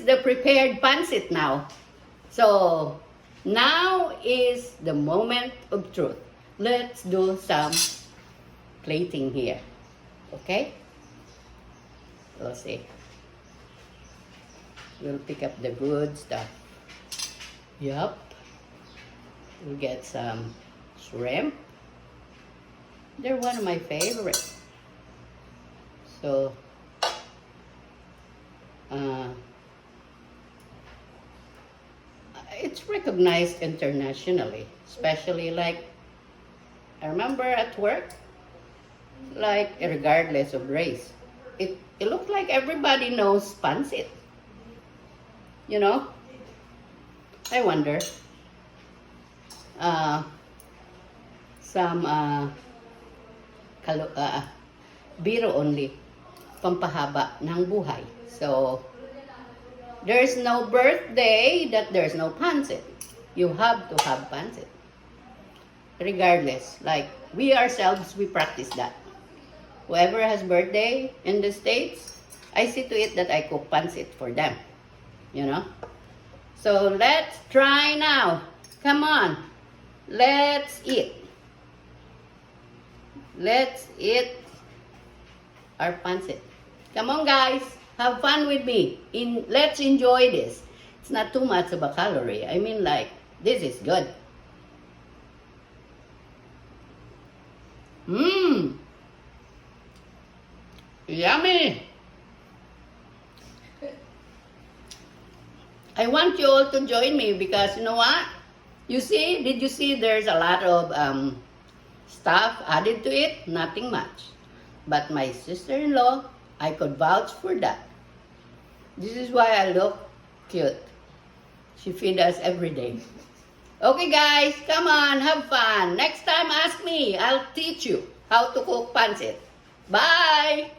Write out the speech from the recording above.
the prepared pancit now. So, now is the moment of truth. Let's do some plating here. Okay? We'll see. We'll pick up the good stuff. Yup. We'll get some shrimp. They're one of my favorites. So, it's recognized internationally, especially like, I remember at work, like regardless of race, it looked like everybody knows pancit. You know? I wonder, some biro only, pampahaba ng buhay. So, there's no birthday that there's no pancit. You have to have pancit. Regardless, like we ourselves, we practice that. Whoever has birthday in the States, I see to it that I cook pancit for them. You know? So, let's try now. Come on. Let's eat. Let's eat our pancit. Come on, guys. Have fun with me. Let's enjoy this. It's not too much of a calorie. I mean, like, this is good. Mmm. Yummy. I want you all to join me because you know what? You see, did you see there's a lot of stuff added to it? Nothing much. But my sister-in-law, I could vouch for that. This is why I look cute. She feeds us every day. Okay guys, come on, have fun. Next time ask me, I'll teach you how to cook pancit. Bye!